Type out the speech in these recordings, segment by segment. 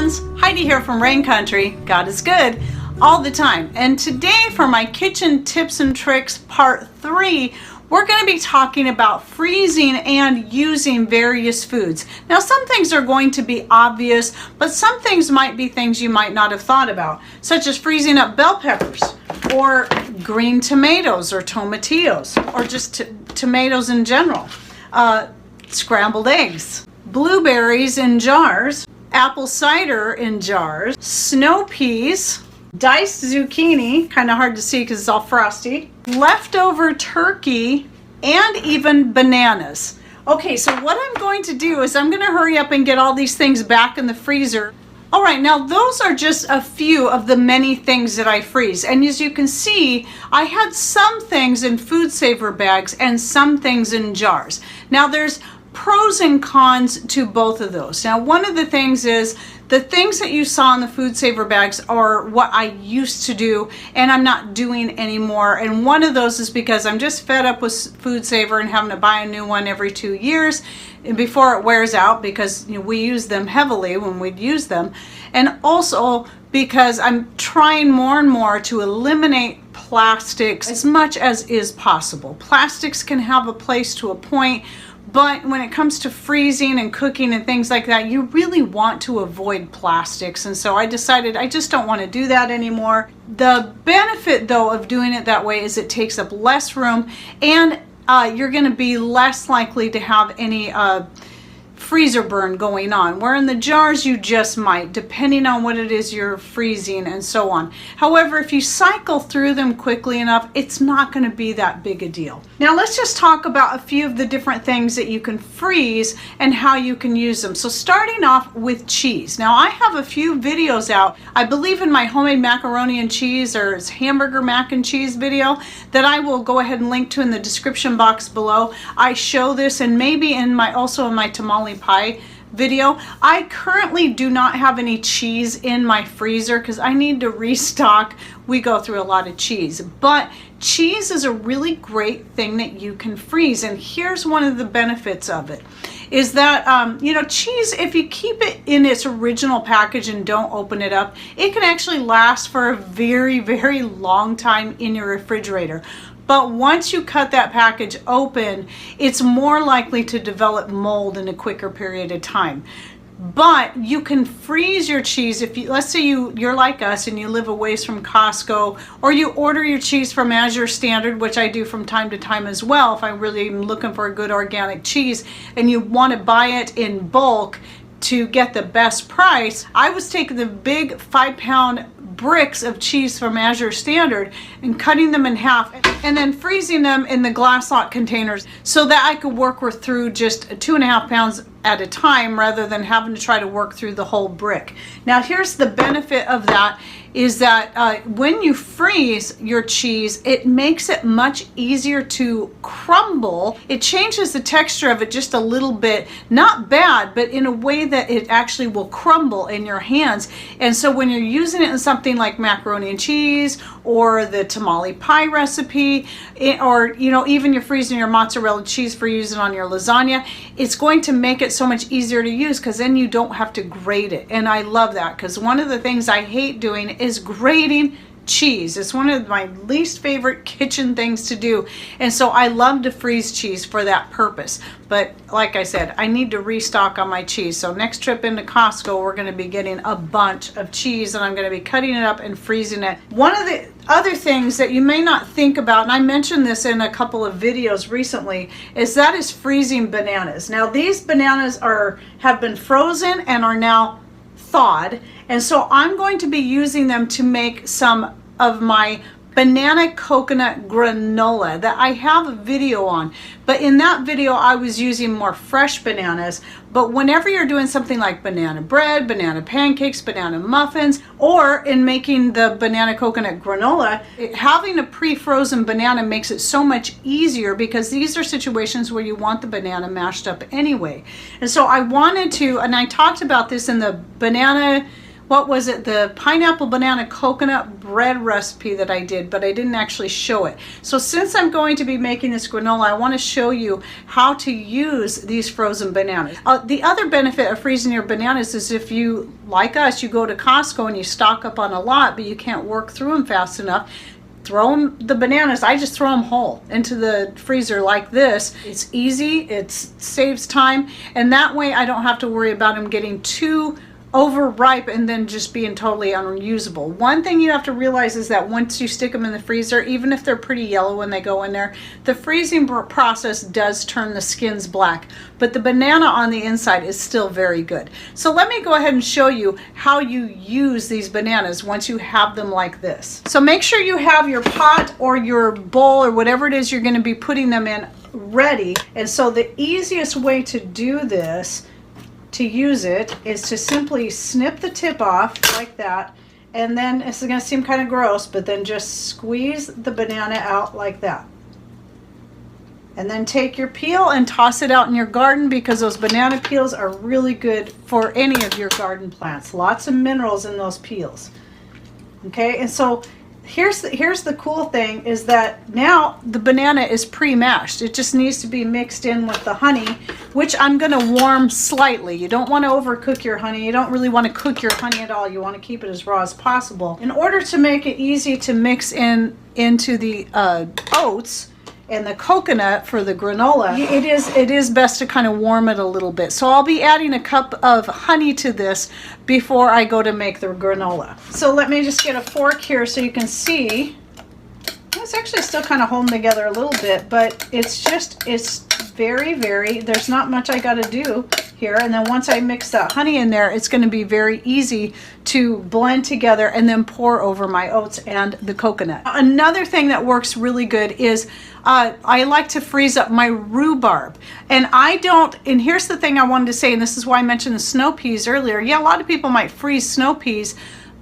friends, Heidi here from Rain Country. God is good all the time. And today for my kitchen tips and tricks part 3, we're going to be talking about freezing and using various foods. Now some things are going to be obvious, but some things might be things you might not have thought about, such as freezing up bell peppers or green tomatoes or tomatillos or just tomatoes in general, scrambled eggs, blueberries in jars, apple cider in jars, snow peas, diced zucchini, kind of hard to see because it's all frosty, leftover turkey, and even bananas. Okay, so what I'm going to do is I'm going to hurry up and get all these things back in the freezer. All right, now those are just a few of the many things that I freeze. And as you can see, I had some things in food saver bags and some things in jars. Now there's pros and cons to both of those. Now, one of the things is the things that you saw in the food saver bags are what I used to do and I'm not doing anymore. And one of those is because I'm just fed up with food saver and having to buy a new one every 2 years before it wears out, because we use them heavily when we'd use them. And also because I'm trying more and more to eliminate plastics as much as is possible. Plastics can have a place to a point, but when it comes to freezing and cooking and things like that, you really want to avoid plastics. And so I decided I just don't want to do that anymore. The benefit, though, of doing it that way is it takes up less room, and you're going to be less likely to have any freezer burn going on, where in the jars you just might, depending on what it is you're freezing and so on. However, if you cycle through them quickly enough, it's not going to be that big a deal. Now let's just talk about a few of the different things that you can freeze and how you can use them. So starting off with cheese. Now I have a few videos out, I believe in my homemade macaroni and cheese or hamburger mac and cheese video, that I will go ahead and link to in the description box below. I show this, and maybe in my tamale pie video. I currently do not have any cheese in my freezer because I need to restock. We go through a lot of cheese, but cheese is a really great thing that you can freeze. And here's one of the benefits of it is that cheese, if you keep it in its original package and don't open it up, it can actually last for a very, very long time in your refrigerator. But once you cut that package open, it's more likely to develop mold in a quicker period of time. But you can freeze your cheese if you, let's say you're like us and you live a ways from Costco, or you order your cheese from Azure Standard, which I do from time to time as well if I really am looking for a good organic cheese, and you want to buy it in bulk to get the best price. I was taking the big 5-pound bricks of cheese from Azure Standard and cutting them in half and then freezing them in the glass lock containers so that I could work through just 2.5 pounds at a time rather than having to try to work through the whole brick. Now here's the benefit of that is that when you freeze your cheese, it makes it much easier to crumble. It changes the texture of it just a little bit, not bad, but in a way that it actually will crumble in your hands. And so when you're using it in something like macaroni and cheese or the tamale pie recipe, or even you're freezing your mozzarella cheese for using on your lasagna, it's going to make it so much easier to use because then you don't have to grate it. And I love that, because one of the things I hate doing is grating cheese. It's one of my least favorite kitchen things to do, and so I love to freeze cheese for that purpose. But like I said, I need to restock on my cheese, so next trip into Costco we're going to be getting a bunch of cheese, and I'm going to be cutting it up and freezing it. One of the other things that you may not think about, and I mentioned this in a couple of videos recently, is freezing bananas. Now these bananas have been frozen and are now thawed, and so I'm going to be using them to make some of my banana coconut granola that I have a video on. But in that video I was using more fresh bananas. But whenever you're doing something like banana bread, banana pancakes, banana muffins, or in making the banana coconut granola, having a pre-frozen banana makes it so much easier, because these are situations where you want the banana mashed up anyway. And so I wanted to, and I talked about this in the banana what was it, the pineapple banana coconut bread recipe that I did, but I didn't actually show it. So since I'm going to be making this granola, I want to show you how to use these frozen bananas. The other benefit of freezing your bananas is if you, like us, you go to Costco and you stock up on a lot, but you can't work through them fast enough, throw the bananas, I just throw them whole into the freezer like this. It's easy, it saves time, and that way I don't have to worry about them getting too overripe and then just being totally unusable. One thing you have to realize is that once you stick them in the freezer, even if they're pretty yellow when they go in there, the freezing process does turn the skins black, but the banana on the inside is still very good. So let me go ahead and show you how you use these bananas once you have them like this. So make sure you have your pot or your bowl or whatever it is you're going to be putting them in ready. And so the easiest way to do this, to use it, is to simply snip the tip off like that, and then it's going to seem kind of gross, but then just squeeze the banana out like that, and then take your peel and toss it out in your garden, because those banana peels are really good for any of your garden plants. Lots of minerals in those peels. Okay, and so here's the cool thing is that now the banana is pre-mashed. It just needs to be mixed in with the honey, which I'm going to warm slightly. You don't want to overcook your honey. You don't really want to cook your honey at all. You want to keep it as raw as possible. In order to make it easy to mix into the oats and the coconut for the granola, it is best to kind of warm it a little bit. So I'll be adding a cup of honey to this before I go to make the granola. So let me just get a fork here so you can see. It's actually still kind of holding together a little bit, but it's very, there's not much I got to do here. And then once I mix that honey in there, it's going to be very easy to blend together and then pour over my oats and the coconut. Another thing that works really good is I like to freeze up my rhubarb. And here's the thing I wanted to say, and this is why I mentioned the snow peas earlier. Yeah, a lot of people might freeze snow peas,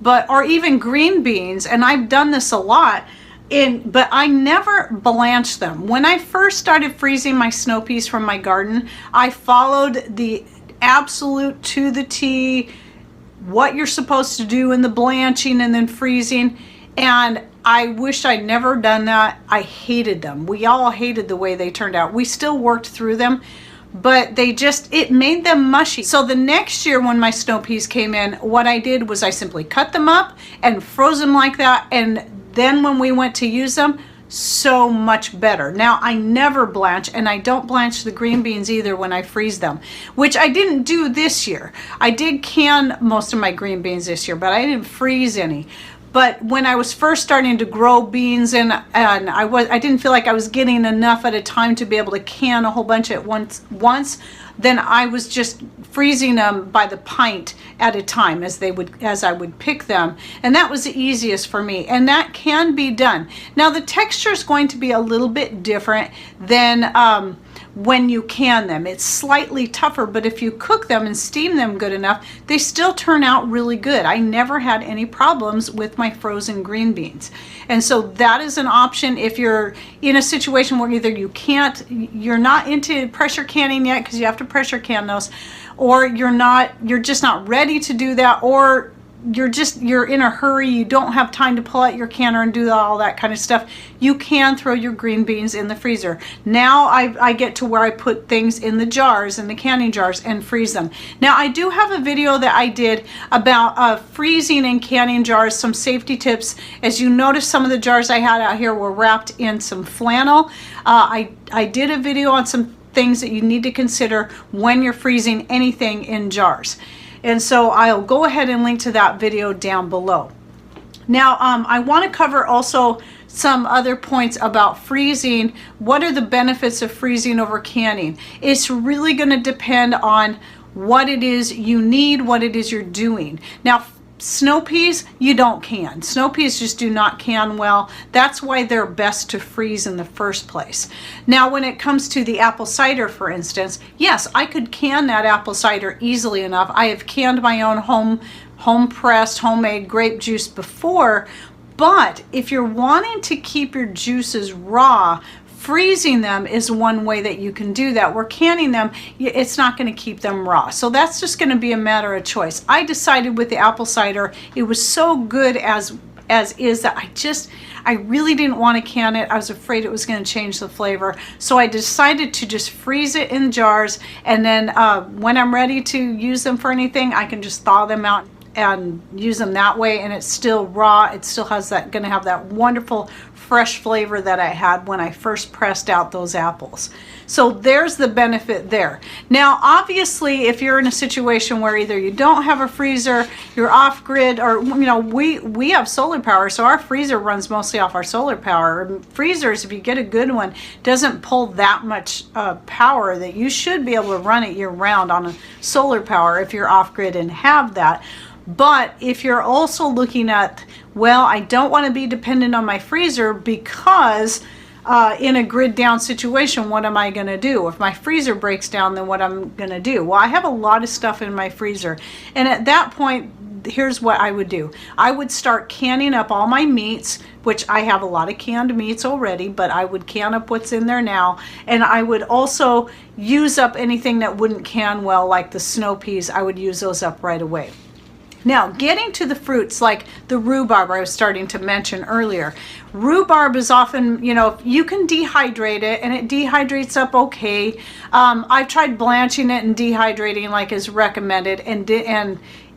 or even green beans, and I've done this a lot. But I never blanch them. When I first started freezing my snow peas from my garden, I followed the absolute to the T, what you're supposed to do in the blanching and then freezing. And I wish I'd never done that. I hated them. We all hated the way they turned out. We still worked through them, but it made them mushy. So the next year when my snow peas came in, what I did was I simply cut them up and froze them like that, and then when we went to use them, so much better. Now I never blanch, and I don't blanch the green beans either when I freeze them, which I didn't do this year. I did can most of my green beans this year, but I didn't freeze any. But when I was first starting to grow beans and I didn't feel like I was getting enough at a time to be able to can a whole bunch at once, then I was just freezing them by the pint at a time as I would pick them, and that was the easiest for me, and that can be done. Now the texture is going to be a little bit different than when you can them. It's slightly tougher, but if you cook them and steam them good enough, they still turn out really good. I never had any problems with my frozen green beans. And so that is an option if you're in a situation where either you're not into pressure canning yet because you have to pressure can those, or you're just not ready to do that, or you're in a hurry, you don't have time to pull out your canner and do all that kind of stuff. You can throw your green beans in the freezer. Now I get to where I put things in the jars, in the canning jars, and freeze them. Now I do have a video that I did about freezing and canning jars, some safety tips. As you notice, some of the jars I had out here were wrapped in some flannel. I did a video on some things that you need to consider when you're freezing anything in jars. And so I'll go ahead and link to that video down below. Now, I want to cover also some other points about freezing. What are the benefits of freezing over canning? It's really going to depend on what it is you need, what it is you're doing. Now, snow peas, you don't can. Snow peas just do not can well. That's why they're best to freeze in the first place. Now, when it comes to the apple cider, for instance, yes, I could can that apple cider easily enough. I have canned my own home-pressed, homemade grape juice before, but if you're wanting to keep your juices raw freezing them is one way that you can do that. Where canning them, it's not going to keep them raw. So that's just going to be a matter of choice. I decided with the apple cider, it was so good as is that I really didn't want to can it. I was afraid it was going to change the flavor. So I decided to just freeze it in jars, and then when I'm ready to use them for anything, I can just thaw them out and use them that way, and it's still raw. It still has that, going to have that wonderful fresh flavor that I had when I first pressed out those apples. So there's the benefit there. Now obviously, if you're in a situation where either you don't have a freezer, you're off grid, or you know, we have solar power, so our freezer runs mostly off our solar power. Freezers, if you get a good one, doesn't pull that much power, that you should be able to run it year round on a solar power if you're off grid and have that. But if you're also looking at, well, I don't want to be dependent on my freezer because in a grid down situation, what am I going to do? If my freezer breaks down, then what I'm going to do? Well, I have a lot of stuff in my freezer. And at that point, here's what I would do. I would start canning up all my meats, which I have a lot of canned meats already, but I would can up what's in there now. And I would also use up anything that wouldn't can well, like the snow peas. I would use those up right away. Now, getting to the fruits like the rhubarb I was starting to mention earlier. Rhubarb is often, you know, you can dehydrate it and it dehydrates up okay. I've tried blanching it and dehydrating like is recommended, and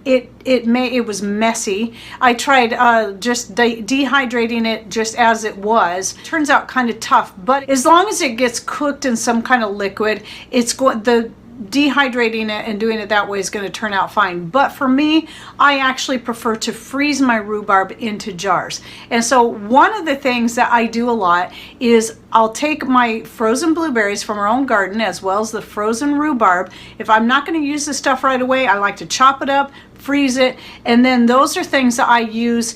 it was messy. I tried just dehydrating it just as it was. Turns out kind of tough, but as long as it gets cooked in some kind of liquid, it's going, the dehydrating it and doing it that way is going to turn out fine. But for me, I actually prefer to freeze my rhubarb into jars. And so one of the things that I do a lot is I'll take my frozen blueberries from our own garden as well as the frozen rhubarb. If I'm not going to use this stuff right away, I like to chop it up, freeze it, and then those are things that I use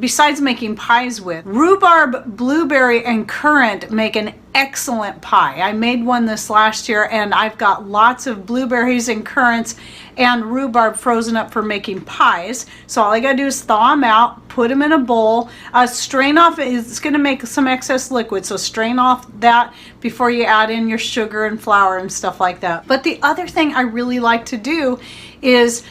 besides making pies with. Rhubarb, blueberry, and currant make an excellent pie. I made one this last year, and I've got lots of blueberries and currants and rhubarb frozen up for making pies. So all I gotta do is thaw them out, put them in a bowl, strain off, it's gonna make some excess liquid, so strain off that before you add in your sugar and flour and stuff like that. But the other thing I really like to do is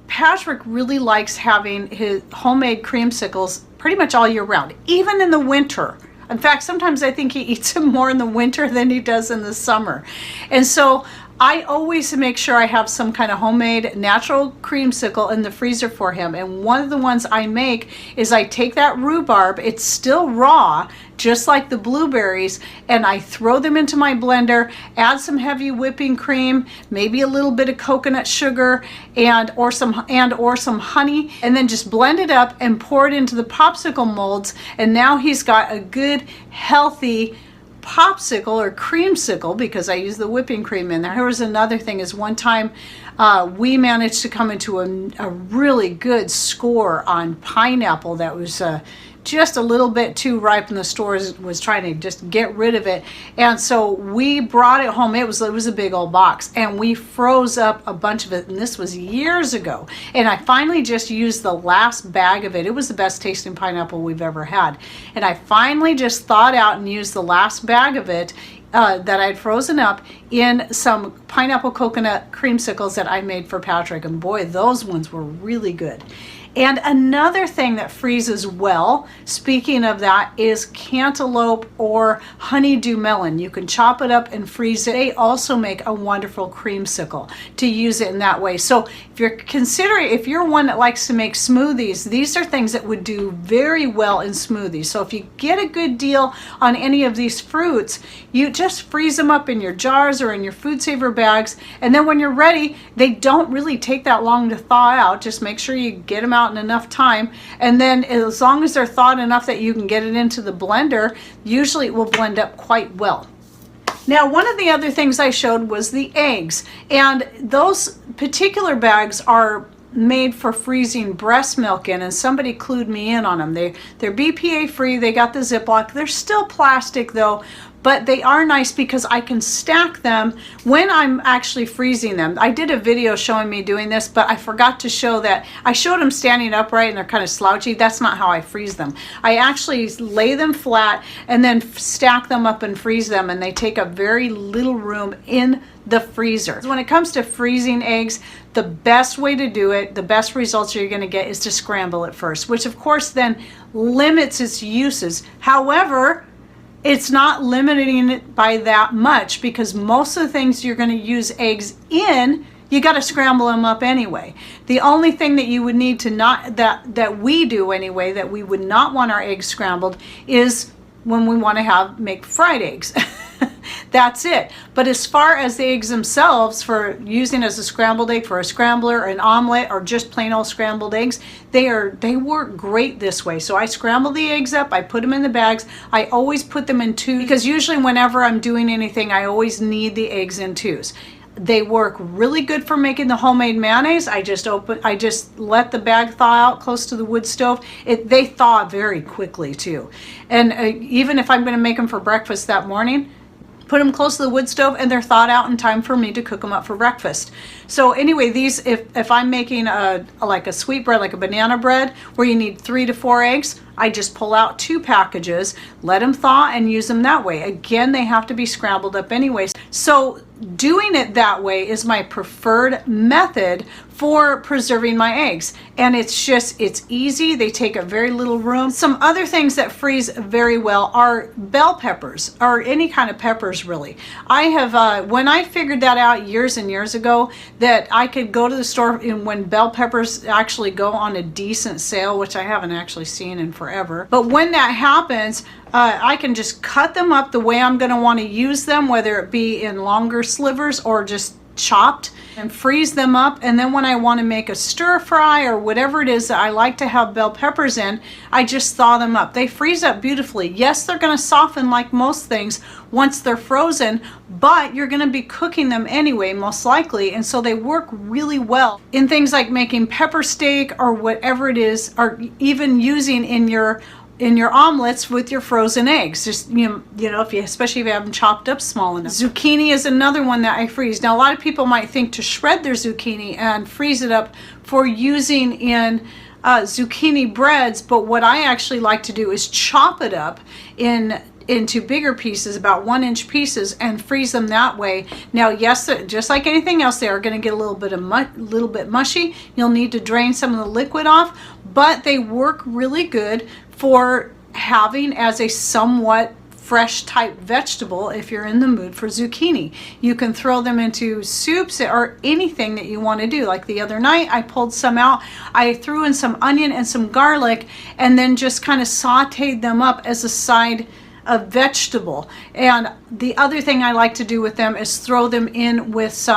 Patrick really likes having his homemade creamsicles pretty much all year round, even in the winter. In fact, sometimes I think he eats them more in the winter than he does in the summer. And so I always make sure I have some kind of homemade natural creamsicle in the freezer for him. And one of the ones I make is I take that rhubarb, it's still raw, just like the blueberries, and I throw them into my blender, add some heavy whipping cream, maybe a little bit of coconut sugar and or some honey, and then just blend it up and pour it into the popsicle molds. And now he's got a good, healthy popsicle or creamsicle, because I use the whipping cream in there. Here was another thing, is one time we managed to come into a really good score on pineapple that was just a little bit too ripe, and the store was trying to just get rid of it. And so we brought it home. It was a big old box, and we froze up a bunch of it, and this was years ago. And I finally just used the last bag of it. It was the best tasting pineapple we've ever had. And I finally just thawed out and used the last bag of it that I'd frozen up in some pineapple coconut creamsicles that I made for Patrick. And boy, those ones were really good. And another thing that freezes well, speaking of that, is cantaloupe or honeydew melon. You can chop it up and freeze it. They also make a wonderful creamsicle to use it in that way. So if you're one that likes to make smoothies, these are things that would do very well in smoothies. So if you get a good deal on any of these fruits, you just freeze them up in your jars or in your food saver bags. And then when you're ready, they don't really take that long to thaw out. Just make sure you get them out in enough time, and then as long as they're thawed enough that you can get it into the blender, usually it will blend up quite well. Now, one of the other things I showed was the eggs, and those particular bags are made for freezing breast milk in, and somebody clued me in on them. They're BPA free, they got the Ziploc, they're still plastic though, but they are nice because I can stack them when I'm actually freezing them. I did a video showing me doing this, but I forgot to show that. I showed them standing upright and they're kind of slouchy. That's not how I freeze them. I actually lay them flat and then stack them up and freeze them, and they take up very little room in the freezer. When it comes to freezing eggs, the best way to do it, the best results you're going to get is to scramble it first, which of course then limits its uses. However, it's not limiting it by that much, because most of the things you're going to use eggs in, you got to scramble them up anyway. The only thing that you would need to not, that we do anyway, that we would not want our eggs scrambled, is when we want to make fried eggs. That's it. But as far as the eggs themselves, for using as a scrambled egg, for a scrambler, an omelet, or just plain old scrambled eggs, they work great this way. So I scramble the eggs up, I put them in the bags. I always put them in twos, because usually whenever I'm doing anything, I always need the eggs in twos. They work really good for making the homemade mayonnaise. I just let the bag thaw out close to the wood stove. They thaw very quickly too. And even if I'm going to make them for breakfast that morning, put them close to the wood stove and they're thawed out in time for me to cook them up for breakfast. So anyway, these, if I'm making like a sweet bread, like a banana bread, where you need 3 to 4 eggs, I just pull out 2 packages, let them thaw, and use them that way. Again, they have to be scrambled up anyway. So doing it that way is my preferred method for preserving my eggs. And it's easy. They take up very little room. Some other things that freeze very well are bell peppers, or any kind of peppers really. I have, when I figured that out years and years ago, that I could go to the store, and when bell peppers actually go on a decent sale, which I haven't actually seen in forever, but when that happens, I can just cut them up the way I'm going to want to use them, whether it be in longer slivers or just chopped, and freeze them up. And then when I want to make a stir fry or whatever it is that I like to have bell peppers in, I just thaw them up. They freeze up beautifully. Yes, they're going to soften like most things once they're frozen, but you're going to be cooking them anyway, most likely, and so they work really well in things like making pepper steak or whatever it is, or even using in your omelets with your frozen eggs. Just especially if you have them chopped up small enough. Zucchini is another one that I freeze. Now a lot of people might think to shred their zucchini and freeze it up for using in zucchini breads, but what I actually like to do is chop it up into bigger pieces, about 1-inch pieces, and freeze them that way. Now, yes, just like anything else, they are going to get a little bit mushy. You'll need to drain some of the liquid off, but they work really good for having as a somewhat fresh type vegetable if you're in the mood for zucchini. You can throw them into soups or anything that you want to do. Like the other night, I pulled some out. I threw in some onion and some garlic, and then just kind of sauteed them up as a side of vegetable. And the other thing I like to do with them is throw them in with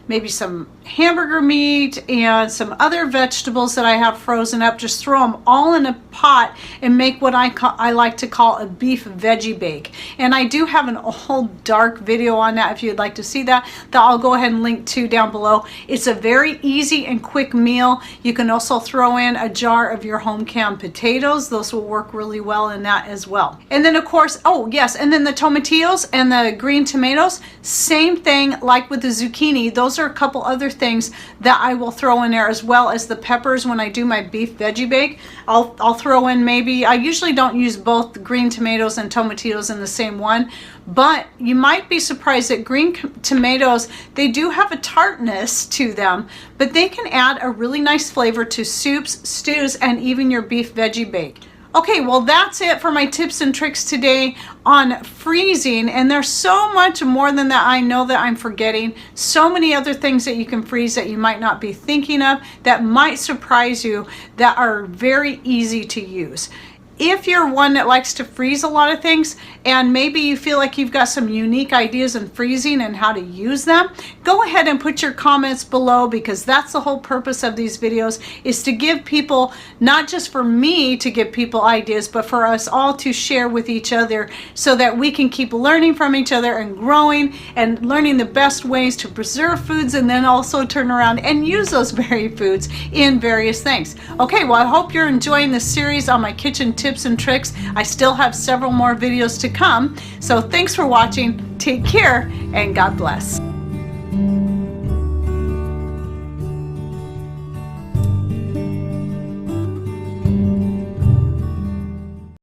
maybe some hamburger meat and some other vegetables that I have frozen up. Just throw them all in a pot and make what I like to call a beef veggie bake. And I do have an old dark video on that if you'd like to see that I'll go ahead and link to down below. It's a very easy and quick meal. You can also throw in a jar of your home canned potatoes. Those will work really well in that as well. And then of course, oh yes, and then the tomatillos and the green tomatoes, same thing like with the zucchini. Those are a couple other things that I will throw in there, as well as the peppers. When I do my beef veggie bake, I'll throw in, maybe, I usually don't use both green tomatoes and tomatillos in the same one, but you might be surprised that green tomatoes, they do have a tartness to them, but they can add a really nice flavor to soups, stews, and even your beef veggie bake. Okay, well that's it for my tips and tricks today on freezing, and there's so much more than that I know that I'm forgetting. So many other things that you can freeze that you might not be thinking of, that might surprise you, that are very easy to use. If you're one that likes to freeze a lot of things, and maybe you feel like you've got some unique ideas in freezing and how to use them, go ahead and put your comments below, because that's the whole purpose of these videos, is to give people, not just for me to give people ideas, but for us all to share with each other, so that we can keep learning from each other and growing and learning the best ways to preserve foods, and then also turn around and use those very foods in various things. Okay, well I hope you're enjoying this series on my kitchen tips tips and tricks. I still have several more videos to come. So thanks for watching. Take care and God bless.